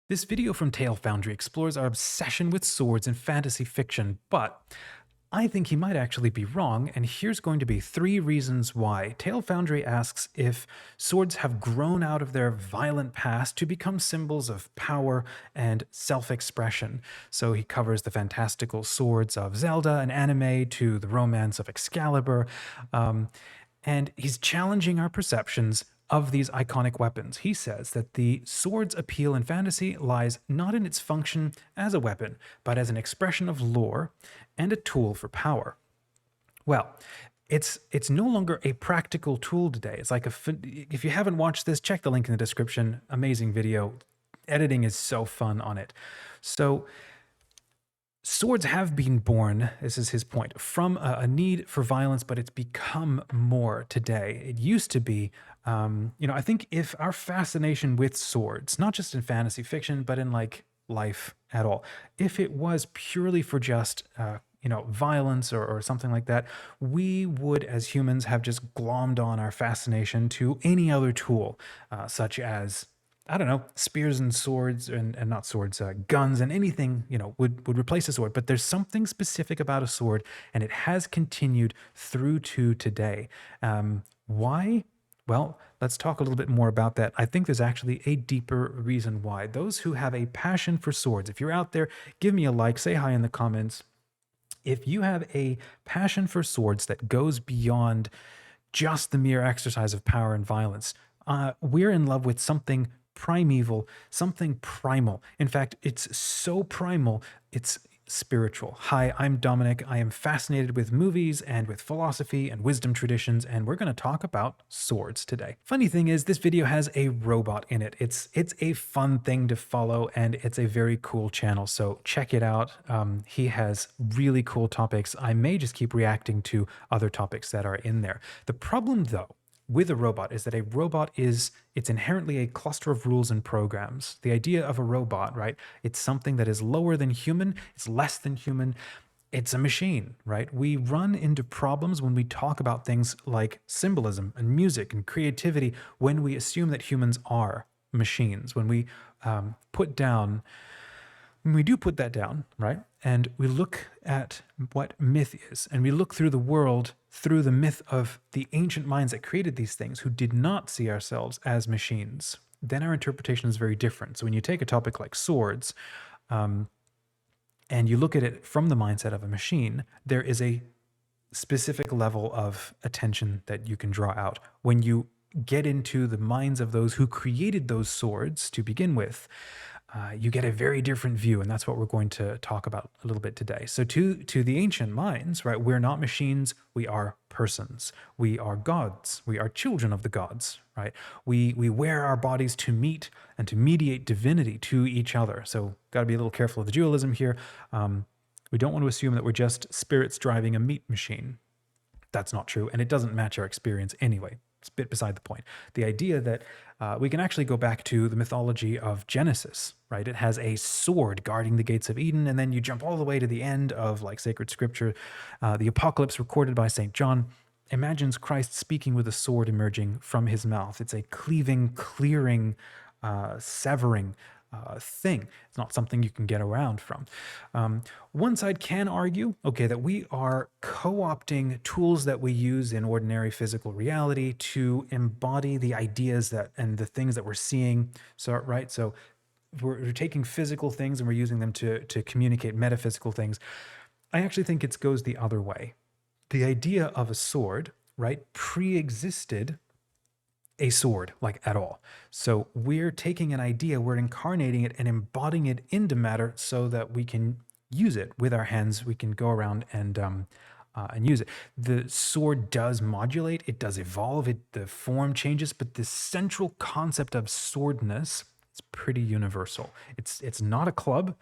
This video from Tale Foundry explores our obsession with swords in fantasy fiction, but I think he might actually be wrong, and here's going to be 3 reasons why. Tale Foundry asks if swords have grown out of their violent past to become symbols of power and self-expression. So he covers the fantastical swords of Zelda and anime to the romance of Excalibur, um, and he's challenging our perceptions of these iconic weapons. He says that the sword's appeal in fantasy lies not in its function as a weapon, but as an expression of lore and a tool for power. Well, it's no longer a practical tool today. It's like if you haven't watched this, check the link in the description. Amazing video. Editing is so fun on it. So swords have been born, this is his point, from a need for violence, but it's become more today. It used to be, I think if our fascination with swords, not just in fantasy fiction, but in like life at all, if it was purely for just, violence or something like that, we would, as humans, have just glommed on our fascination to any other tool, such as I don't know, spears and swords and not swords, guns and anything, would replace a sword. But there's something specific about a sword, and it has continued through to today. Why? Well, let's talk a little bit more about that. I think there's actually a deeper reason why. Those who have a passion for swords, if you're out there, give me a like, say hi in the comments. If you have a passion for swords that goes beyond just the mere exercise of power and violence, we're in love with something primeval, something primal. In fact, it's so primal, it's spiritual. Hi, I'm Dominic. I am fascinated with movies and with philosophy and wisdom traditions, and we're going to talk about swords today. Funny thing is, this video has a robot in it. It's a fun thing to follow, and it's a very cool channel, so check it out. He has really cool topics. I may just keep reacting to other topics that are in there. The problem, though, with a robot is that a robot it's inherently a cluster of rules and programs. The idea of a robot, right? It's something that is lower than human, it's less than human, it's a machine, right? We run into problems when we talk about things like symbolism and music and creativity when we assume that humans are machines, when we put down when we do put that down, right, and we look at what myth is, and we look through the world through the myth of the ancient minds that created these things who did not see ourselves as machines, then our interpretation is very different. So when you take a topic like swords, and you look at it from the mindset of a machine, there is a specific level of attention that you can draw out. When you get into the minds of those who created those swords to begin with, you get a very different view, and that's what we're going to talk about a little bit today. So to the ancient minds, right, we're not machines, we are persons. We are gods. We are children of the gods, right? We wear our bodies to meet and to mediate divinity to each other. So got to be a little careful of the dualism here. We don't want to assume that we're just spirits driving a meat machine. That's not true, and it doesn't match our experience anyway. It's a bit beside the point. The idea that we can actually go back to the mythology of Genesis, right? It has a sword guarding the gates of Eden, and then you jump all the way to the end of like sacred scripture. The apocalypse recorded by St. John imagines Christ speaking with a sword emerging from his mouth. It's a cleaving, clearing, severing thing. It's not something you can get around from. One side can argue, okay, that we are co-opting tools that we use in ordinary physical reality to embody the ideas that and the things that we're seeing. So, right, so we're taking physical things and we're using them to communicate metaphysical things. I actually think it goes the other way. The idea of a sword, right, pre-existed a sword, like at all. So we're taking an idea, we're incarnating it and embodying it into matter so that we can use it with our hands. We can go around and use it. The sword does modulate, it does evolve, the form changes, but the central concept of swordness is pretty universal. It's not a club.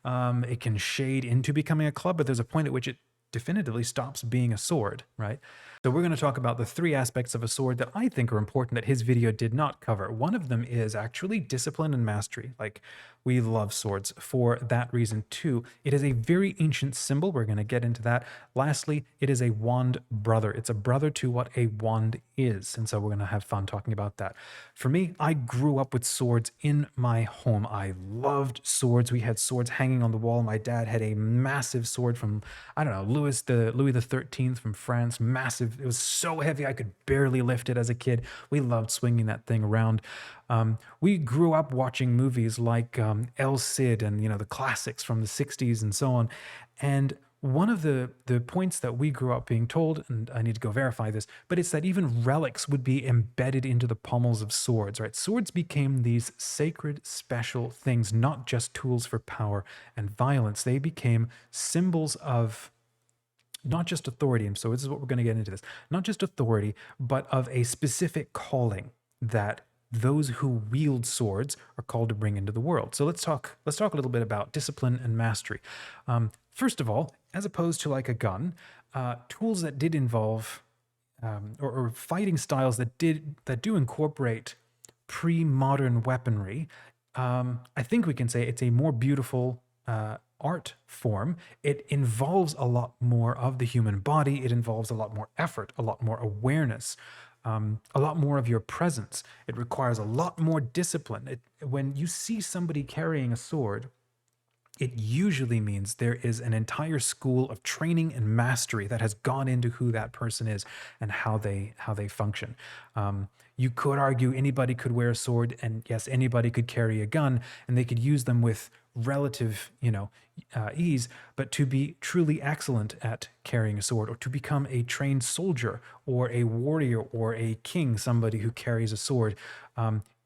It can shade into becoming a club, but there's a point at which it definitively stops being a sword, right? So we're going to talk about the 3 aspects of a sword that I think are important that his video did not cover. One of them is actually discipline and mastery. Like, we love swords for that reason too. It is a very ancient symbol. We're going to get into that. Lastly, it is a wand brother. It's a brother to what a wand is. And so we're going to have fun talking about that. For me, I grew up with swords in my home. I loved swords. We had swords hanging on the wall. My dad had a massive sword from, I don't know, Louis the 13th from France. Massive. It was so heavy I could barely lift it as a kid. We loved swinging that thing around. We grew up watching movies like El Cid and the classics from the 60s and so on. And one of the points that we grew up being told, and I need to go verify this, but it's that even relics would be embedded into the pommels of swords, right? Swords became these sacred, special things, not just tools for power and violence. They became symbols of not just authority. And so this is what we're going to get into this, not just authority, but of a specific calling that those who wield swords are called to bring into the world. So let's talk a little bit about discipline and mastery. First of all, as opposed to like a gun, tools that did involve or fighting styles that do incorporate pre-modern weaponry, I think we can say it's a more beautiful art form. It involves a lot more of the human body. It involves a lot more effort, a lot more awareness, a lot more of your presence. It requires a lot more discipline. When you see somebody carrying a sword, it usually means there is an entire school of training and mastery that has gone into who that person is and how they function. You could argue anybody could wear a sword, and yes, anybody could carry a gun, and they could use them with relative, ease. But to be truly excellent at carrying a sword, or to become a trained soldier, or a warrior, or a king, somebody who carries a sword,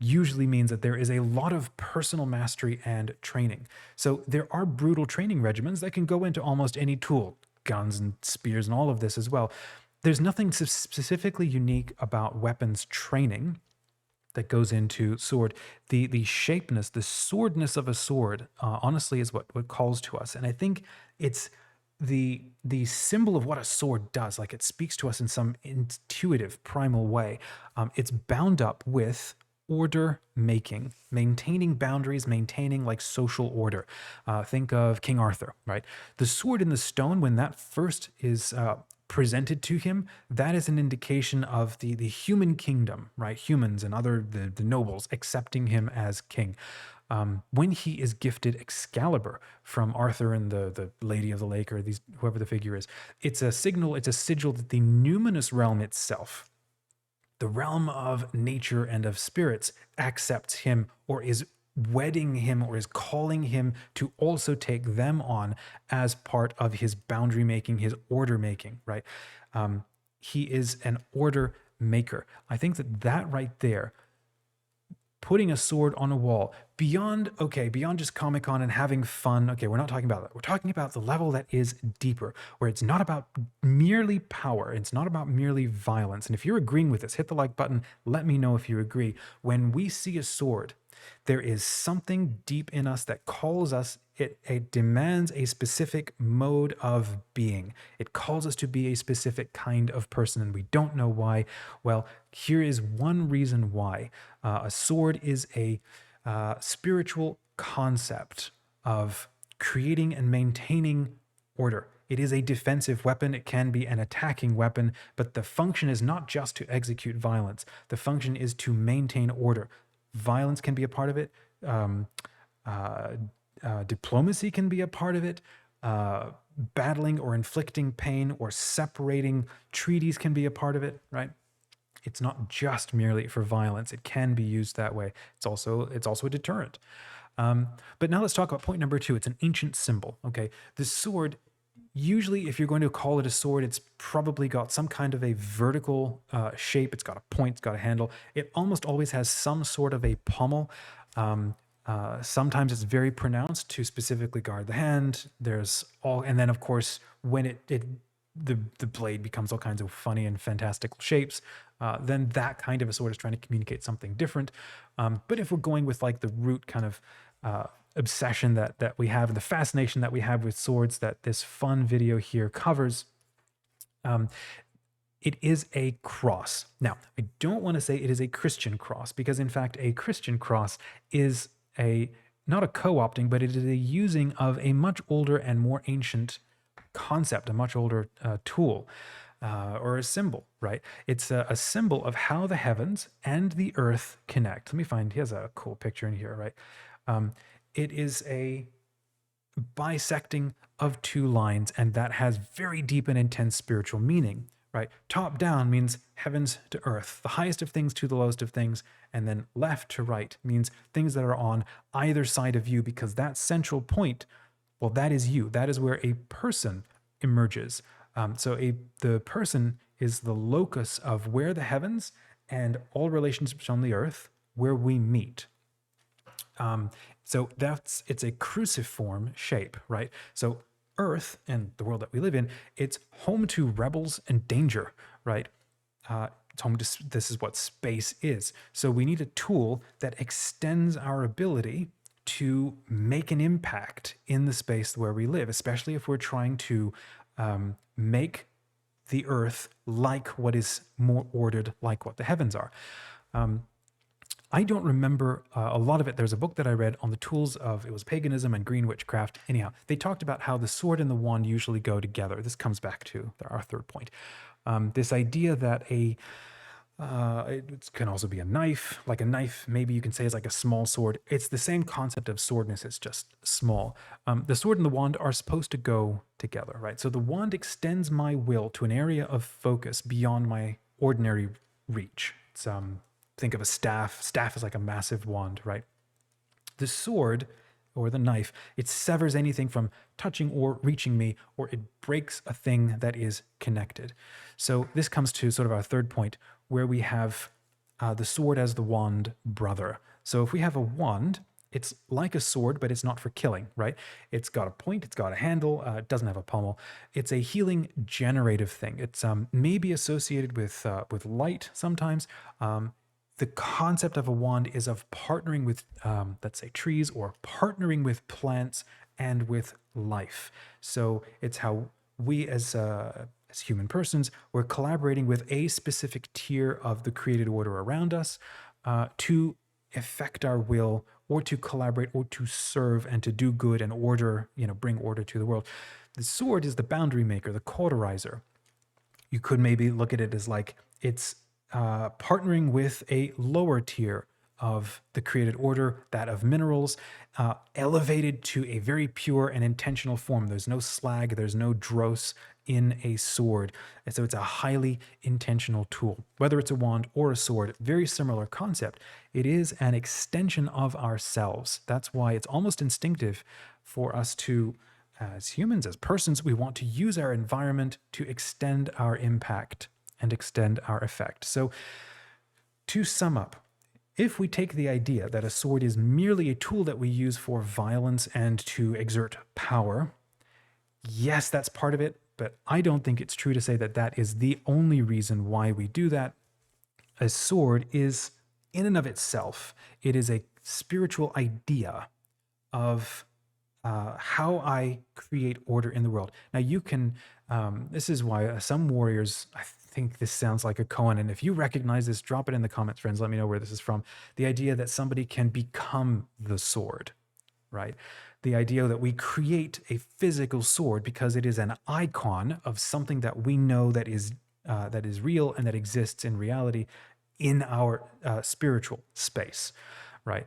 usually means that there is a lot of personal mastery and training. So there are brutal training regimens that can go into almost any tool, guns and spears and all of this as well. There's nothing specifically unique about weapons training that goes into sword. The shapeness, the swordness of a sword, honestly, is what calls to us. And I think it's the symbol of what a sword does. Like, it speaks to us in some intuitive, primal way. It's bound up with order making, maintaining boundaries, maintaining like social order. Think of King Arthur, right? The sword in the stone, when that first is presented to him, that is an indication of the human kingdom, right? Humans and the nobles accepting him as king. When he is gifted Excalibur from Arthur and the Lady of the Lake, or whoever the figure is, it's a signal, it's a sigil that the numinous realm itself, the realm of nature and of spirits, accepts him, or is wedding him, or is calling him to also take them on as part of his boundary making, his order making, right? He is an order maker. I think that right there, putting a sword on a wall, beyond just Comic-Con and having fun. Okay, we're not talking about that. We're talking about the level that is deeper, where it's not about merely power. It's not about merely violence. And if you're agreeing with this, hit the like button. Let me know if you agree. When we see a sword, there is something deep in us that calls us, it demands a specific mode of being. It calls us to be a specific kind of person, and we don't know why. Well, here is one reason why. A sword is a spiritual concept of creating and maintaining order. It is a defensive weapon. It can be an attacking weapon, but the function is not just to execute violence. The function is to maintain order. Violence can be a part of it. Diplomacy can be a part of it. Battling or inflicting pain or separating treaties can be a part of it, right? It's not just merely for violence. It can be used that way. It's also a deterrent. But now let's talk about point number 2. It's an ancient symbol. Okay, the sword. Usually, if you're going to call it a sword, it's probably got some kind of a vertical shape. It's got a point, it's got a handle. It almost always has some sort of a pommel. Sometimes it's very pronounced to specifically guard the hand. And then of course, when the blade becomes all kinds of funny and fantastical shapes, then that kind of a sword is trying to communicate something different. But if we're going with like the root kind of obsession that we have, and the fascination that we have with swords that this fun video here covers, it is a cross. Now, I don't want to say it is a Christian cross, because in fact, a Christian cross is not a co-opting, but it is a using of a much older and more ancient concept, a much older tool. or a symbol, right? It's a symbol of how the heavens and the earth connect. Let me find, he has a cool picture in here, right? Um, it is a bisecting of two lines, and that has very deep and intense spiritual meaning, right? Top down means heavens to earth, the highest of things to the lowest of things, and then left to right means things that are on either side of you, because that central point, well, that is you. That is where a person emerges. The person is the locus of where the heavens and all relationships on the earth, where we meet. So it's a cruciform shape, right? So Earth and the world that we live in, it's home to rebels and danger, right? It's home to, this is what space is. So we need a tool that extends our ability to make an impact in the space where we live, especially if we're trying to make the earth like what is more ordered, like what the heavens are. I don't remember a lot of it. There's a book that I read on the tools of, it was paganism and green witchcraft. Anyhow, they talked about how the sword and the wand usually go together. This comes back to our third point. This idea that it can also be a knife, like a knife, maybe you can say is like a small sword. It's the same concept of swordness, it's just small. The sword and the wand are supposed to go together, right? So the wand extends my will to an area of focus beyond my ordinary reach. It's think of a staff. Staff is like a massive wand, right? The sword or the knife, it severs anything from touching or reaching me, or it breaks a thing that is connected. So this comes to sort of our third point, where we have the sword as the wand brother. So if we have a wand, it's like a sword, but it's not for killing, right? It's got a point, it's got a handle, it doesn't have a pommel. It's a healing generative thing. It's maybe associated with light sometimes. The concept of a wand is of partnering with, let's say, trees, or partnering with plants and with life. So it's how we as human persons, we're collaborating with a specific tier of the created order around us to affect our will, or to collaborate, or to serve and to do good and order, bring order to the world. The sword is the boundary maker, the cauterizer. You could maybe look at it as like it's partnering with a lower tier of the created order, that of minerals, elevated to a very pure and intentional form. There's no slag, there's no dross in a sword. And so it's a highly intentional tool. Whether it's a wand or a sword, very similar concept. It is an extension of ourselves. That's why it's almost instinctive for us to, as humans, as persons, we want to use our environment to extend our impact and extend our effect. So to sum up, if we take the idea that a sword is merely a tool that we use for violence and to exert power, yes, that's part of it, but I don't think it's true to say that that is the only reason why we do that. A sword is, in and of itself, it is a spiritual idea of how I create order in the world. Now you can, this is why some warriors, I think this sounds like a koan, and if you recognize this, drop it in the comments, friends, let me know where this is from. The idea that somebody can become the sword, right? The idea that we create a physical sword because it is an icon of something that we know that is real and that exists in reality in our spiritual space, right?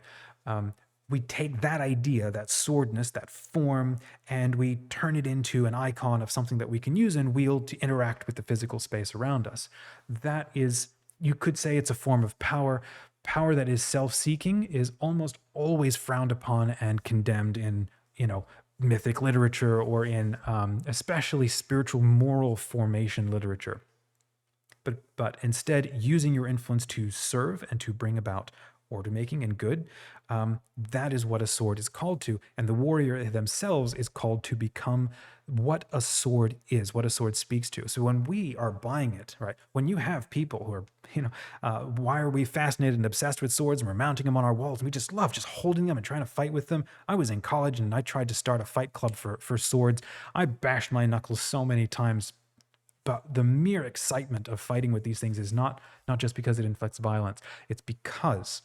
We take that idea, that swordness, that form, and we turn it into an icon of something that we can use and wield to interact with the physical space around us. That is, you could say it's a form of power. Power that is self-seeking is almost always frowned upon and condemned in, mythic literature, or in especially spiritual moral formation literature. But instead, using your influence to serve and to bring about order making and good, that is what a sword is called to. And the warrior themselves is called to become what a sword is, what a sword speaks to. So when we are buying it, right, when you have people who are, why are we fascinated and obsessed with swords, and we're mounting them on our walls, and we just love just holding them and trying to fight with them. I was in college and I tried to start a fight club for swords. I bashed my knuckles so many times. But the mere excitement of fighting with these things is not just because it inflicts violence. It's because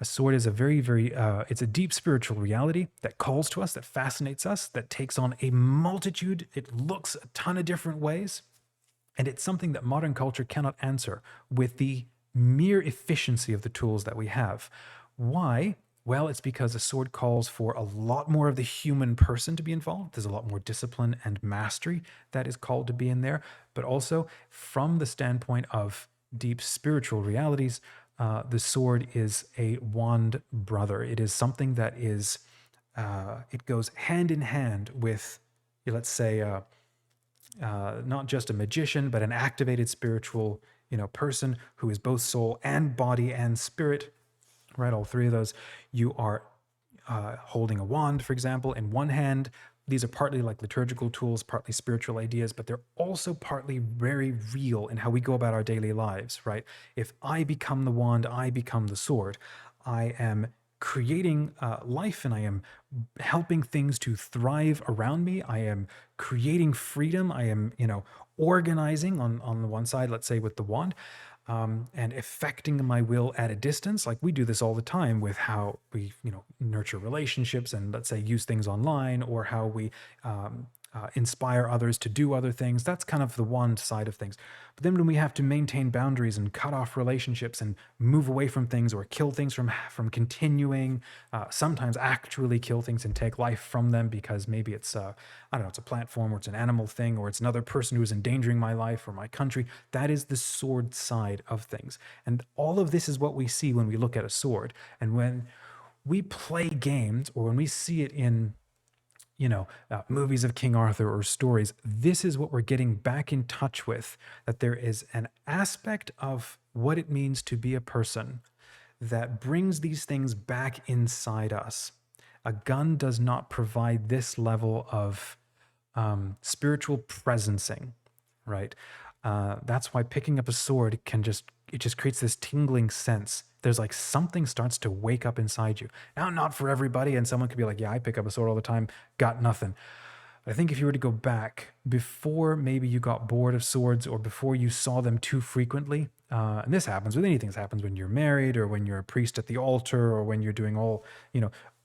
a sword is a very, very, it's a deep spiritual reality that calls to us, that fascinates us, that takes on a multitude. It looks a ton of different ways. And it's something that modern culture cannot answer with the mere efficiency of the tools that we have. Why? Well, it's because a sword calls for a lot more of the human person to be involved. There's a lot more discipline and mastery that is called to be in there. But also, from the standpoint of deep spiritual realities, the sword is a wand brother. It is something that is, it goes hand in hand with, let's say, not just a magician, but an activated spiritual, person who is both soul and body and spirit, right? All three of those. You are holding a wand, for example, in one hand. These are partly like liturgical tools, partly spiritual ideas, but they're also partly very real in how we go about our daily lives, right? If I become the wand, I become the sword. I am creating life and I am helping things to thrive around me. I am creating freedom. I am, organizing on the one side, let's say with the wand, and affecting my will at a distance. Like we do this all the time with how we, nurture relationships and let's say use things online, or how we inspire others to do other things. That's kind of the one side of things. But then when we have to maintain boundaries and cut off relationships and move away from things or kill things from continuing, sometimes actually kill things and take life from them because maybe it's I don't know, it's a plant form or it's an animal thing or it's another person who is endangering my life or my country. That is the sword side of things. And all of this is what we see when we look at a sword. And when we play games or when we see it in movies of King Arthur or stories, this is what we're getting back in touch with, that there is an aspect of what it means to be a person that brings these things back inside us. A gun does not provide this level of spiritual presencing, right? That's why picking up a sword it just creates this tingling sense. There's like something starts to wake up inside you. Now, not for everybody, and someone could be like, yeah, I pick up a sword all the time, got nothing. But I think if you were to go back before maybe you got bored of swords or before you saw them too frequently, and this happens with anything. This happens when you're married or when you're a priest at the altar or when you're doing all,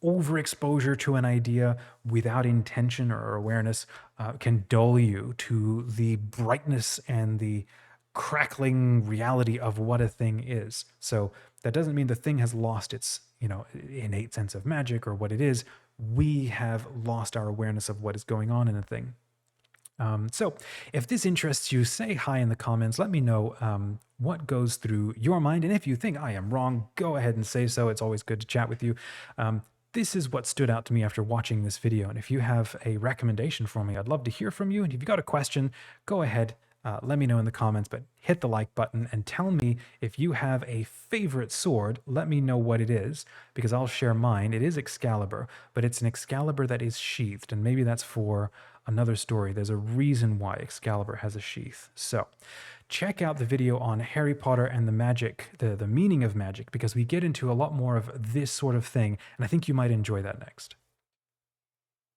overexposure to an idea without intention or awareness can dull you to the brightness and the crackling reality of what a thing is. So that doesn't mean the thing has lost its, innate sense of magic or what it is. We have lost our awareness of what is going on in a thing. So if this interests you, say hi in the comments. Let me know what goes through your mind. And if you think I am wrong, go ahead and say so. It's always good to chat with you. This is what stood out to me after watching this video. And if you have a recommendation for me, I'd love to hear from you. And if you've got a question, go ahead. Let me know in the comments, but hit the like button and tell me if you have a favorite sword. Let me know what it is, because I'll share mine. It is Excalibur, but it's an Excalibur that is sheathed, and maybe that's for another story. There's a reason why Excalibur has a sheath. So check out the video on Harry Potter and the magic, the meaning of magic, because we get into a lot more of this sort of thing, and I think you might enjoy that next.